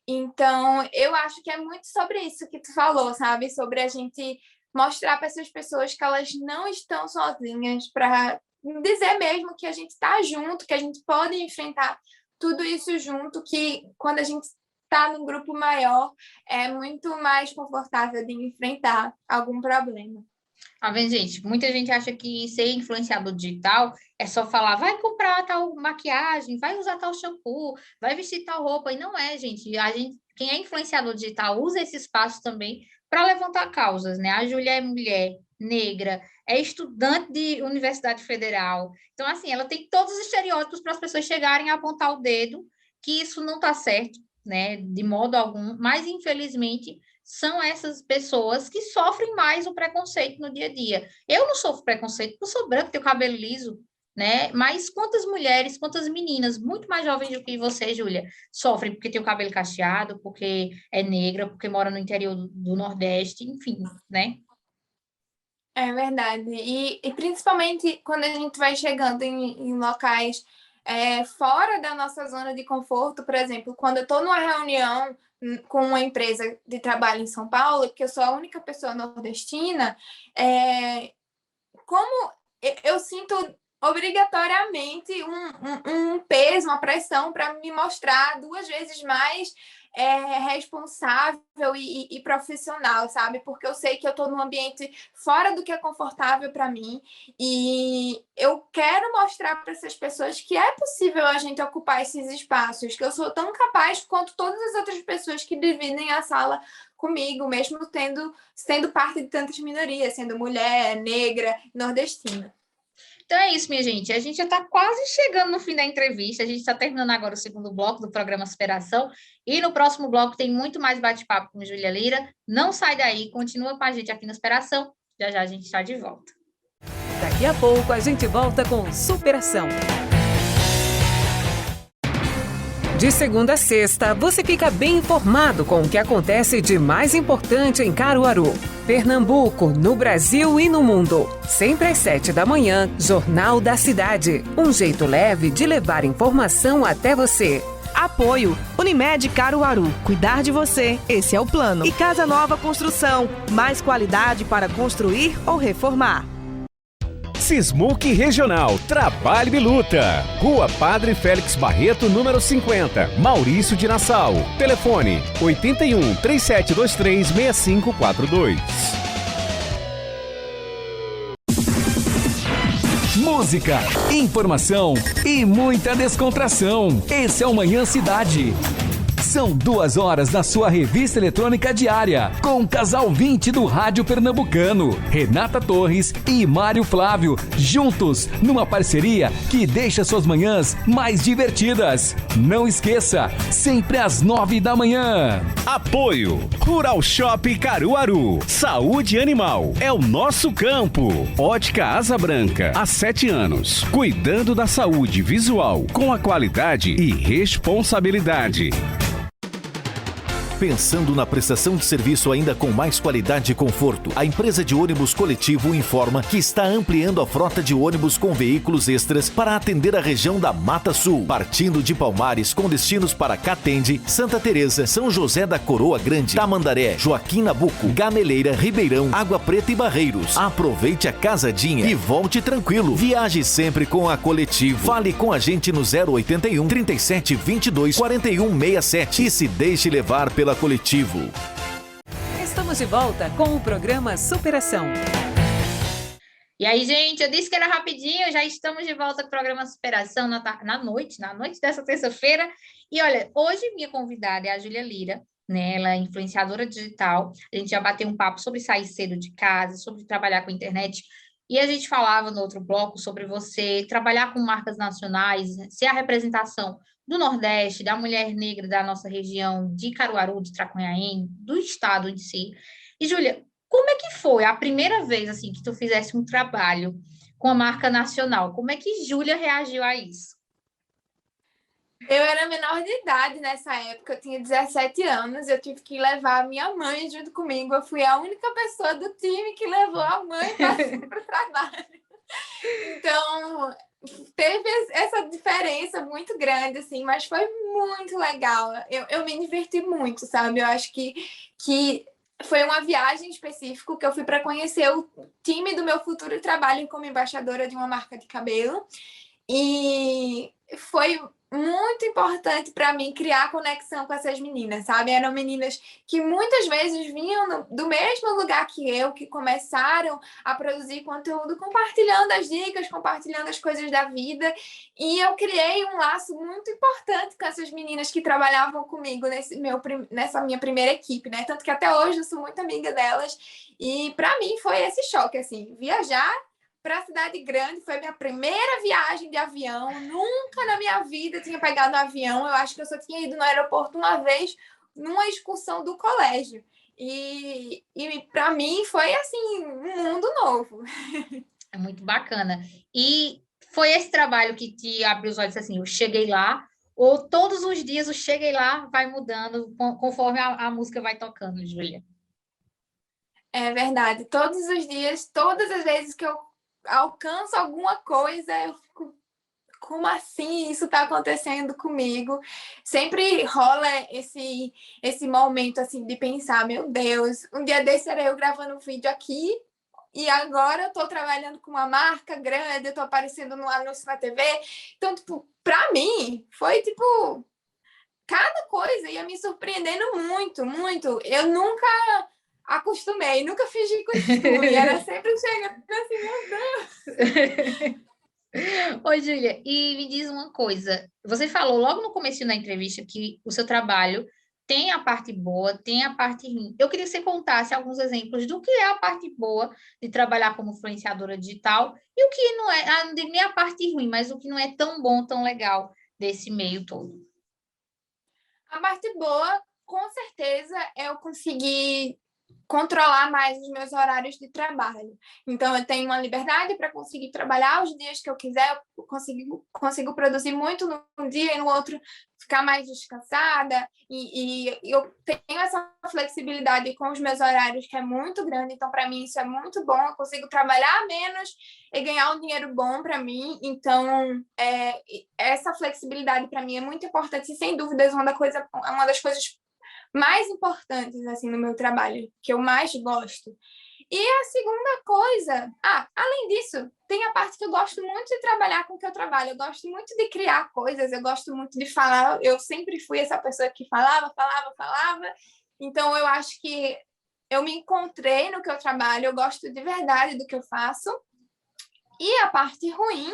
Então, eu acho que é muito sobre isso que tu falou, sabe? Sobre a gente mostrar para essas pessoas que elas não estão sozinhas, para dizer mesmo que a gente está junto, que a gente pode enfrentar tudo isso junto, que quando a gente está num grupo maior, é muito mais confortável de enfrentar algum problema. Tá vendo, gente? Muita gente acha que ser influenciador digital é só falar, vai comprar tal maquiagem, vai usar tal shampoo, vai vestir tal roupa. E não é, gente. Quem é influenciador digital usa esse espaço também para levantar causas, né? A Júlia é mulher, negra, é estudante de Universidade Federal. Então, assim, ela tem todos os estereótipos para as pessoas chegarem a apontar o dedo, que isso não está certo, né? De modo algum. Mas, infelizmente, são essas pessoas que sofrem mais o preconceito no dia a dia. Eu não sofro preconceito, porque eu sou branca, tenho cabelo liso, né? Mas quantas mulheres, quantas meninas, muito mais jovens do que você, Júlia, sofrem porque tem o cabelo cacheado, porque é negra, porque mora no interior do Nordeste, enfim, né? É verdade. E principalmente quando a gente vai chegando em locais fora da nossa zona de conforto, por exemplo, quando eu estou numa reunião com uma empresa de trabalho em São Paulo, que eu sou a única pessoa nordestina, como eu sinto obrigatoriamente um peso, uma pressão para me mostrar 2 vezes mais responsável e profissional, sabe? Porque eu sei que eu estou num ambiente fora do que é confortável para mim e eu quero mostrar para essas pessoas que é possível a gente ocupar esses espaços, que eu sou tão capaz quanto todas as outras pessoas que dividem a sala comigo, mesmo sendo parte de tantas minorias, sendo mulher, negra, nordestina. Então é isso, minha gente. A gente já está quase chegando no fim da entrevista. A gente está terminando agora o segundo bloco do programa Superação. E no próximo bloco tem muito mais bate-papo com Júlia Lira. Não sai daí, continua com a gente aqui no Superação. Já já a gente está de volta. Daqui a pouco a gente volta com Superação. De segunda a sexta, você fica bem informado com o que acontece de mais importante em Caruaru, Pernambuco, no Brasil e no mundo. Sempre às 7 da manhã, Jornal da Cidade. Um jeito leve de levar informação até você. Apoio Unimed Caruaru. Cuidar de você, esse é o plano. E Casa Nova Construção. Mais qualidade para construir ou reformar. Sismuc Regional, Trabalho e Luta. Rua Padre Félix Barreto, número 50, Maurício de Nassau. Telefone 81 3723 6542. Música, informação e muita descontração. Esse é o Manhã Cidade. São 2 horas da sua revista eletrônica diária, com o casal 20 do Rádio Pernambucano, Renata Torres e Mário Flávio, juntos numa parceria que deixa suas manhãs mais divertidas. Não esqueça, sempre às 9 da manhã. Apoio Rural Shop Caruaru. Saúde animal é o nosso campo. Ótica Asa Branca, há 7 anos, cuidando da saúde visual com a qualidade e responsabilidade. Pensando na prestação de serviço ainda com mais qualidade e conforto, a empresa de ônibus coletivo informa que está ampliando a frota de ônibus com veículos extras para atender a região da Mata Sul, partindo de Palmares com destinos para Catende, Santa Teresa, São José da Coroa Grande, Tamandaré, Joaquim Nabuco, Gameleira, Ribeirão, Água Preta e Barreiros. Aproveite a casadinha e volte tranquilo. Viaje sempre com a Coletivo. Fale com a gente no 081 37 22 41 67 e se deixe levar pela Coletivo. Estamos de volta com o programa Superação. E aí, gente, eu disse que era rapidinho, já estamos de volta com o programa Superação na noite dessa terça-feira. E olha, hoje minha convidada é a Júlia Lira, né? Ela é influenciadora digital. A gente já bateu um papo sobre sair cedo de casa, sobre trabalhar com a internet. E a gente falava no outro bloco sobre você trabalhar com marcas nacionais, ser a representação do Nordeste, da mulher negra da nossa região, de Caruaru, de Tracunhaém, do estado em si. E, Júlia, como é que foi a primeira vez assim, que tu fizesse um trabalho com a marca nacional? Como é que Júlia reagiu a isso? Eu era menor de idade nessa época, eu tinha 17 anos, eu tive que levar a minha mãe junto comigo. Eu fui a única pessoa do time que levou a mãe para o trabalho. Então, teve essa diferença muito grande, assim, mas foi muito legal. Eu me diverti muito, sabe? Eu acho que foi uma viagem específica que eu fui para conhecer o time do meu futuro trabalho como embaixadora de uma marca de cabelo. E foi muito importante para mim criar conexão com essas meninas, sabe? Eram meninas que muitas vezes vinham do mesmo lugar que eu, que começaram a produzir conteúdo compartilhando as dicas, compartilhando as coisas da vida. E eu criei um laço muito importante com essas meninas que trabalhavam comigo nessa minha primeira equipe, né? Tanto que até hoje eu sou muito amiga delas. E para mim foi esse choque, assim, viajar para a cidade grande, foi minha primeira viagem de avião, nunca na minha vida tinha pegado um avião, eu acho que eu só tinha ido no aeroporto uma vez, numa excursão do colégio, e para mim foi, assim, um mundo novo. É muito bacana. E foi esse trabalho que te abriu os olhos, assim, eu cheguei lá, ou todos os dias o cheguei lá vai mudando conforme a música vai tocando, Júlia? É verdade, todos os dias, todas as vezes que eu alcanço alguma coisa, eu fico, como assim isso está acontecendo comigo? Sempre rola esse momento assim de pensar, meu Deus, um dia desse era eu gravando um vídeo aqui e agora eu estou trabalhando com uma marca grande, eu estou aparecendo no anúncio na TV. Então, tipo, para mim foi tipo cada coisa ia me surpreendendo muito, muito. Eu nunca acostumei, nunca fingi costume, era sempre chegando assim, meu Deus. Oi, Júlia, e me diz uma coisa, você falou logo no começo da entrevista que o seu trabalho tem a parte boa, tem a parte ruim. Eu queria que você contasse alguns exemplos do que é a parte boa de trabalhar como influenciadora digital e o que não é, não digo nem a parte ruim, mas o que não é tão bom, tão legal desse meio todo. A parte boa, com certeza, é eu conseguir controlar mais os meus horários de trabalho. Então, eu tenho uma liberdade para conseguir trabalhar os dias que eu quiser, eu consigo produzir muito num dia e no outro ficar mais descansada, e eu tenho essa flexibilidade com os meus horários que é muito grande, então, para mim, isso é muito bom, eu consigo trabalhar menos e ganhar um dinheiro bom para mim, então, essa flexibilidade para mim é muito importante, e sem dúvidas, uma das coisas mais importantes assim no meu trabalho, que eu mais gosto. E a segunda coisa, além disso, tem a parte que eu gosto muito de trabalhar com o que eu trabalho, eu gosto muito de criar coisas, eu gosto muito de falar, eu sempre fui essa pessoa que falava, então eu acho que eu me encontrei no que eu trabalho, eu gosto de verdade do que eu faço. E a parte ruim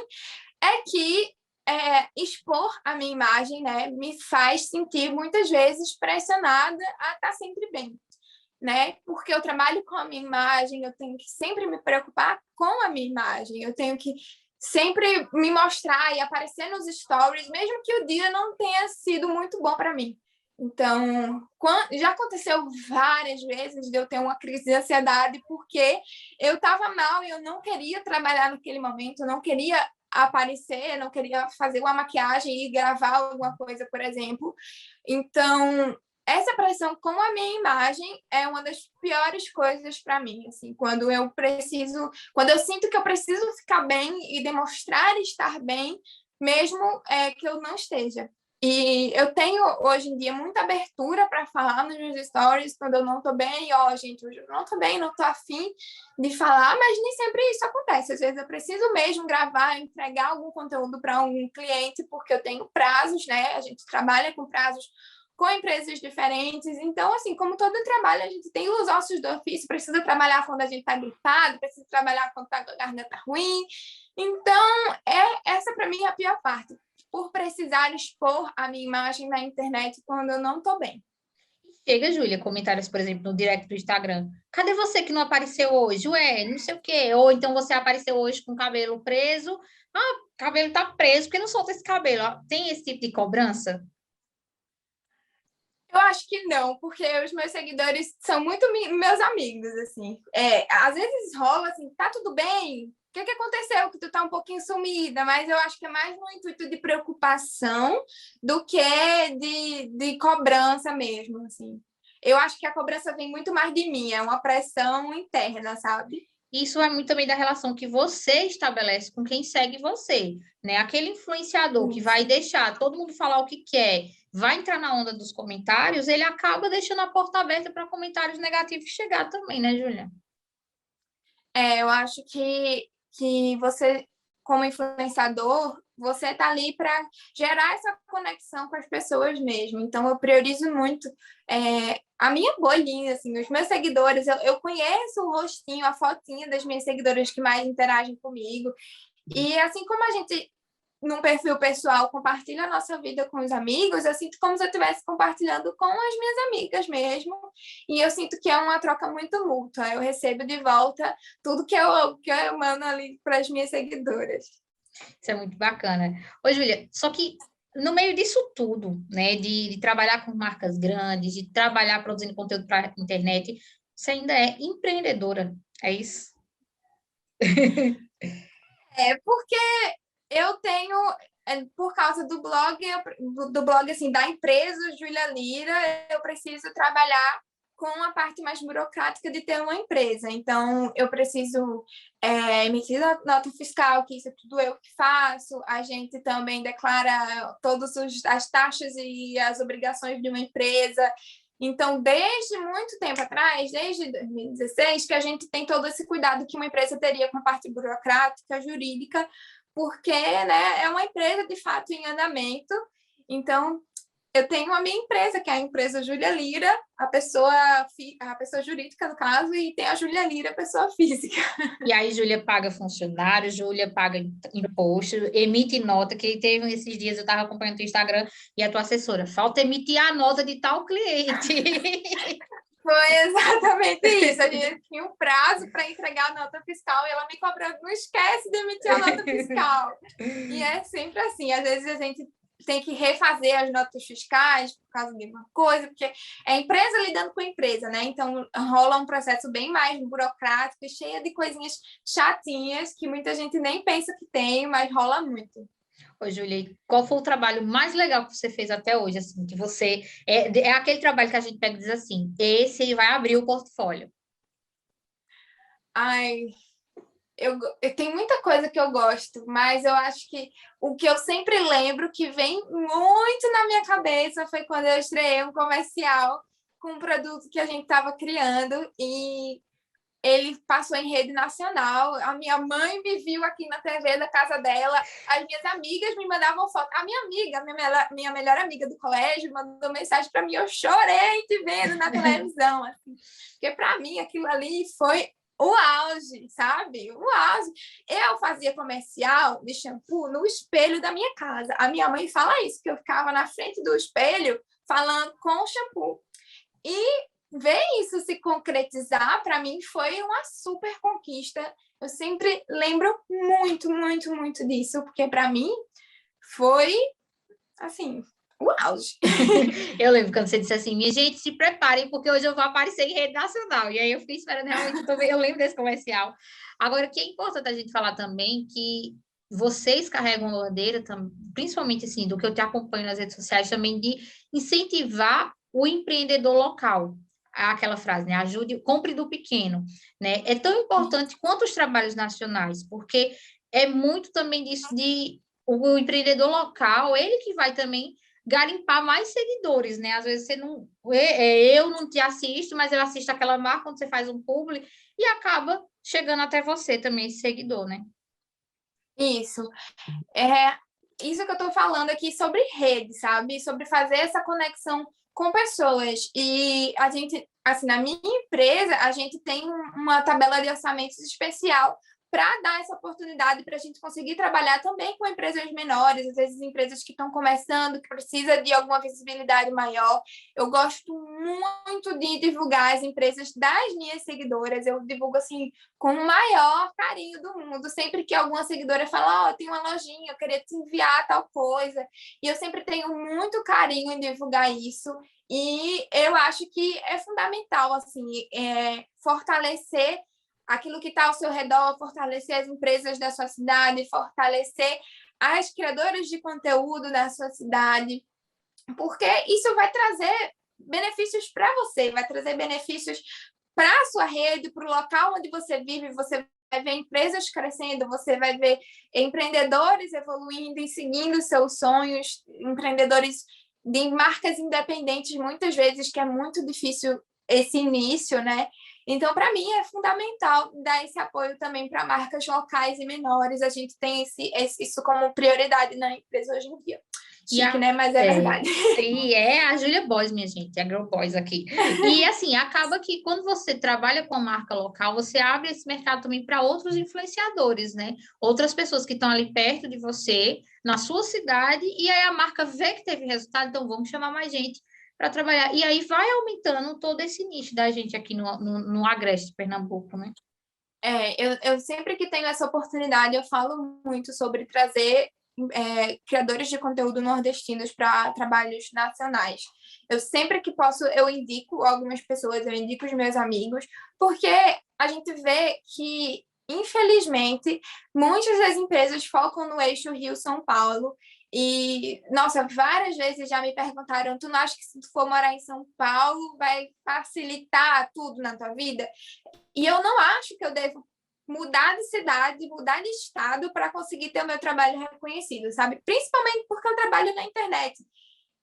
é que expor a minha imagem, né, me faz sentir muitas vezes pressionada a estar sempre bem, né? Porque eu trabalho com a minha imagem, eu tenho que sempre me preocupar com a minha imagem, eu tenho que sempre me mostrar e aparecer nos stories, mesmo que o dia não tenha sido muito bom para mim. Então, já aconteceu várias vezes de eu ter uma crise de ansiedade porque eu estava mal e eu não queria trabalhar naquele momento, eu não queria aparecer, não queria fazer uma maquiagem e gravar alguma coisa, por exemplo. Então, essa pressão com a minha imagem é uma das piores coisas para mim, assim, quando eu sinto que eu preciso ficar bem e demonstrar estar bem, mesmo que eu não esteja. E eu tenho, hoje em dia, muita abertura para falar nos meus stories quando eu não tô bem. Gente, hoje eu não tô bem, não tô afim de falar, mas nem sempre isso acontece. Às vezes eu preciso mesmo gravar, entregar algum conteúdo para um cliente, porque eu tenho prazos, né? A gente trabalha com prazos com empresas diferentes. Então, assim, como todo trabalho, a gente tem os ossos do ofício, precisa trabalhar quando a gente tá gripado, precisa trabalhar quando tá com a garganta ruim. Então, essa para mim é a pior parte, por precisar expor a minha imagem na internet quando eu não tô bem. Chega, Júlia, comentários, por exemplo, no direct do Instagram. Cadê você que não apareceu hoje? Ué, não sei o quê. Ou então você apareceu hoje com o cabelo preso. O cabelo tá preso, por que não solta esse cabelo? Tem esse tipo de cobrança? Eu acho que não, porque os meus seguidores são muito meus amigos, assim. Às vezes rola assim, tá tudo bem, que aconteceu? Que tu tá um pouquinho sumida, mas eu acho que é mais no intuito de preocupação do que de cobrança mesmo, assim. Eu acho que a cobrança vem muito mais de mim, é uma pressão interna, sabe? Isso é muito também da relação que você estabelece com quem segue você, né? Aquele influenciador que vai deixar todo mundo falar o que quer, vai entrar na onda dos comentários, ele acaba deixando a porta aberta para comentários negativos chegar também, né, Júlia? Eu acho que você, como influenciador, você tá ali para gerar essa conexão com as pessoas mesmo. Então, eu priorizo muito a minha bolinha, assim, os meus seguidores. Eu conheço o rostinho, a fotinha das minhas seguidoras que mais interagem comigo. E assim como a gente, num perfil pessoal, compartilha a nossa vida com os amigos, eu sinto como se eu estivesse compartilhando com as minhas amigas mesmo. E eu sinto que é uma troca muito mútua. Eu recebo de volta tudo que eu mando ali para as minhas seguidoras. Isso é muito bacana. Ô, Júlia, só que no meio disso tudo, né, de trabalhar com marcas grandes, de trabalhar produzindo conteúdo para a internet, você ainda é empreendedora, é isso? Porque eu tenho, por causa do blog assim, da empresa Júlia Lira, eu preciso trabalhar com a parte mais burocrática de ter uma empresa. Então, eu preciso emitir nota fiscal, que isso é tudo eu que faço. A gente também declara todas as taxas e as obrigações de uma empresa. Então, desde muito tempo atrás, desde 2016, que a gente tem todo esse cuidado que uma empresa teria com a parte burocrática, jurídica, porque, né, é uma empresa, de fato, em andamento. Então, eu tenho a minha empresa, que é a empresa Júlia Lira, a pessoa jurídica, no caso, e tem a Júlia Lira, a pessoa física. E aí, Júlia paga funcionário, Júlia paga imposto, emite nota, que teve esses dias, eu estava acompanhando o Instagram, e a tua assessora, falta emitir a nota de tal cliente. Foi exatamente isso. A gente tinha um prazo para entregar a nota fiscal e ela me cobrando, não esquece de emitir a nota fiscal. E é sempre assim, às vezes a gente tem que refazer as notas fiscais por causa de uma coisa, porque é empresa lidando com empresa, né? Então rola um processo bem mais burocrático e cheio de coisinhas chatinhas que muita gente nem pensa que tem, mas rola muito. Ô, Júlia, qual foi o trabalho mais legal que você fez até hoje? Assim, que você é aquele trabalho que a gente pega e diz assim, esse vai abrir o portfólio. Ai, eu tenho muita coisa que eu gosto, mas eu acho que o que eu sempre lembro que vem muito na minha cabeça foi quando eu estreiei um comercial com um produto que a gente estava criando e ele passou em rede nacional. A minha mãe me viu aqui na TV da casa dela, as minhas amigas me mandavam foto. A minha amiga, minha melhor amiga do colégio, mandou mensagem para mim, eu chorei te vendo na televisão, assim, porque para mim aquilo ali foi o auge, sabe? O auge. Eu fazia comercial de shampoo no espelho da minha casa. A minha mãe fala isso, que eu ficava na frente do espelho falando com o shampoo. E ver isso se concretizar, para mim, foi uma super conquista. Eu sempre lembro muito, muito, muito disso, porque para mim foi, assim, o auge. Eu lembro quando você disse assim, minha gente, se preparem, porque hoje eu vou aparecer em rede nacional. E aí eu fiquei esperando realmente, eu lembro desse comercial. Agora, o que é importante a gente falar também, que vocês carregam a bandeira, principalmente assim, do que eu te acompanho nas redes sociais, também de incentivar o empreendedor local. Aquela frase, né? Ajude, compre do pequeno, né? É tão importante quanto os trabalhos nacionais, porque é muito também disso de o empreendedor local, ele que vai também garimpar mais seguidores, né? Às vezes você não... Eu não te assisto, mas eu assisto aquela marca quando você faz um publi e acaba chegando até você também, esse seguidor, né? Isso. Isso que eu tô falando aqui sobre rede, sabe? Sobre fazer essa conexão com pessoas. E a gente, assim, na minha empresa, a gente tem uma tabela de orçamentos especial para dar essa oportunidade para a gente conseguir trabalhar também com empresas menores, às vezes empresas que estão começando, que precisa de alguma visibilidade maior. Eu gosto muito de divulgar as empresas das minhas seguidoras, eu divulgo assim com o maior carinho do mundo, sempre que alguma seguidora fala, eu tenho uma lojinha, eu queria te enviar tal coisa, e eu sempre tenho muito carinho em divulgar isso, e eu acho que é fundamental, assim, fortalecer aquilo que está ao seu redor, fortalecer as empresas da sua cidade, fortalecer as criadoras de conteúdo da sua cidade, porque isso vai trazer benefícios para você, vai trazer benefícios para a sua rede, para o local onde você vive. Você vai ver empresas crescendo, você vai ver empreendedores evoluindo e seguindo seus sonhos, empreendedores de marcas independentes, muitas vezes, que é muito difícil esse início, né? Então, para mim, é fundamental dar esse apoio também para marcas locais e menores. A gente tem isso como prioridade na empresa hoje em dia. Chique, né? Mas é verdade. Sim, é a Júlia Boys, minha gente, a Girl Boys aqui. E assim, acaba que quando você trabalha com a marca local, você abre esse mercado também para outros influenciadores, né? Outras pessoas que estão ali perto de você, na sua cidade, e aí a marca vê que teve resultado, então vamos chamar mais gente para trabalhar. E aí vai aumentando todo esse nicho da gente aqui no Agreste, Pernambuco, né? Eu sempre que tenho essa oportunidade, eu falo muito sobre trazer criadores de conteúdo nordestinos para trabalhos nacionais. Eu sempre que posso, eu indico algumas pessoas, eu indico os meus amigos, porque a gente vê que, infelizmente, muitas das empresas focam no eixo Rio-São Paulo. E, nossa, várias vezes já me perguntaram: tu não acha que se tu for morar em São Paulo vai facilitar tudo na tua vida? E eu não acho que eu devo mudar de cidade, mudar de estado para conseguir ter o meu trabalho reconhecido, sabe? Principalmente porque eu trabalho na internet.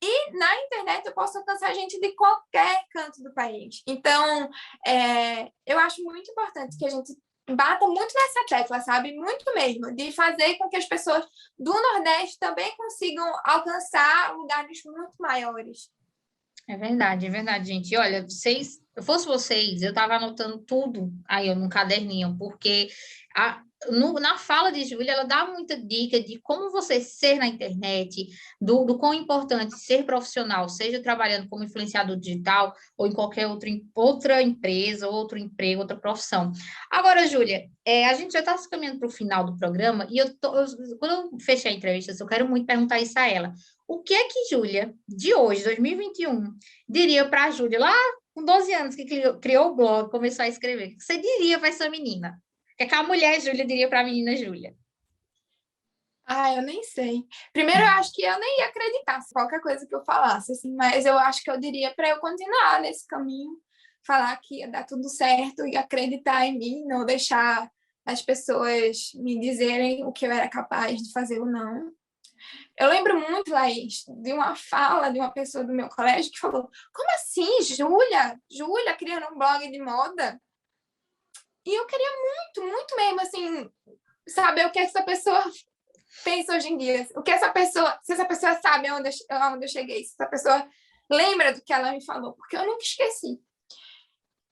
E na internet eu posso alcançar gente de qualquer canto do país. Então, eu acho muito importante que a gente bata muito nessa tecla, sabe? Muito mesmo, de fazer com que as pessoas do Nordeste também consigam alcançar lugares muito maiores. É verdade, gente. E olha, se eu fosse vocês, eu estava anotando tudo aí num caderninho, porque na fala de Júlia, ela dá muita dica de como você ser na internet, do quão importante ser profissional, seja trabalhando como influenciador digital ou em qualquer outra empresa, outro emprego, outra profissão. Agora, Júlia, a gente já está se caminhando para o final do programa e quando eu fechei a entrevista, eu quero muito perguntar isso a ela. O que é que Júlia, de hoje, 2021, diria para a Júlia, lá com 12 anos, que criou o blog, começou a escrever? O que você diria para essa menina? O que a mulher Júlia diria para a menina Júlia? Eu nem sei. Primeiro, eu acho que eu nem ia acreditar se qualquer coisa que eu falasse, assim, mas eu acho que eu diria para eu continuar nesse caminho, falar que ia dar tudo certo e acreditar em mim, não deixar as pessoas me dizerem o que eu era capaz de fazer ou não. Eu lembro muito, Laís, de uma fala de uma pessoa do meu colégio que falou: como assim, Júlia criando um blog de moda? E eu queria muito, muito mesmo, assim, saber o que essa pessoa pensa hoje em dia. O que se essa pessoa sabe aonde eu cheguei, se essa pessoa lembra do que ela me falou, porque eu nunca esqueci.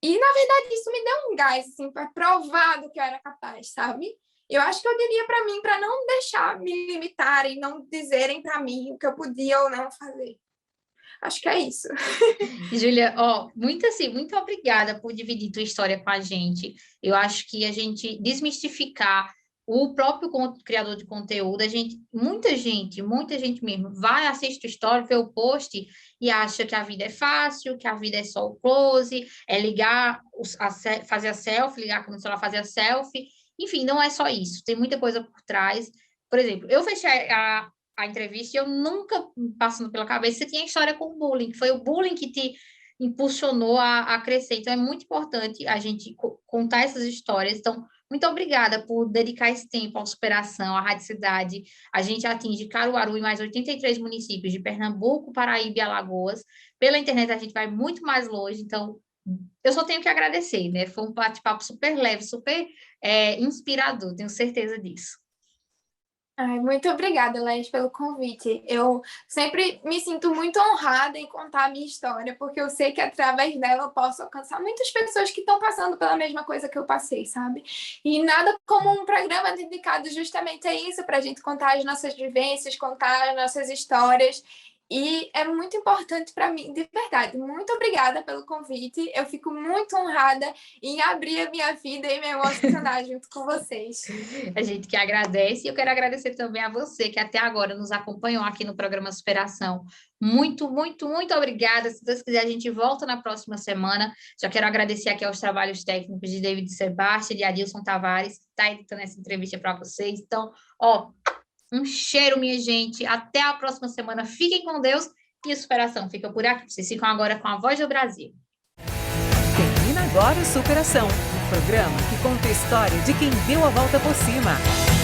E, na verdade, isso me deu um gás, assim, para provar do que eu era capaz, sabe? Eu acho que eu diria para mim, para não deixar me limitarem, não dizerem para mim o que eu podia ou não fazer. Acho que é isso. Júlia, muito obrigada por dividir tua história com a gente. Eu acho que a gente desmistificar o próprio criador de conteúdo, muita gente mesmo vai assistir tua história, vê o post e acha que a vida é fácil, que a vida é só o close, é ligar, fazer a selfie, ligar com o celular, fazer a selfie. Enfim, não é só isso, tem muita coisa por trás. Por exemplo, eu fechei a entrevista e eu nunca, passando pela cabeça, você tinha história com o bullying, que foi o bullying que te impulsionou a crescer. Então, é muito importante a gente contar essas histórias. Então, muito obrigada por dedicar esse tempo à superação, à Rádio Cidade. A gente atinge Caruaru e mais 83 municípios de Pernambuco, Paraíba e Alagoas. Pela internet, a gente vai muito mais longe. Então, eu só tenho que agradecer, né? Foi um bate-papo super leve, super inspirador, tenho certeza disso. Muito obrigada, Laís, pelo convite. Eu sempre me sinto muito honrada em contar a minha história, porque eu sei que através dela eu posso alcançar muitas pessoas que estão passando pela mesma coisa que eu passei, sabe? E nada como um programa dedicado justamente a isso, para a gente contar as nossas vivências, contar as nossas histórias E é muito importante para mim, de verdade. Muito obrigada pelo convite. Eu fico muito honrada em abrir a minha vida e me emocionar junto com vocês. A gente que agradece. E eu quero agradecer também a você que até agora nos acompanhou aqui no programa Superação. Muito, muito, muito obrigada. Se Deus quiser, a gente volta na próxima semana. Já quero agradecer aqui aos trabalhos técnicos de David Sebastião e de Adilson Tavares, que está editando essa entrevista para vocês. Então, um cheiro, minha gente. Até a próxima semana. Fiquem com Deus e a Superação fica por aqui. Vocês ficam agora com a Voz do Brasil. Termina agora o Superação, um programa que conta a história de quem deu a volta por cima.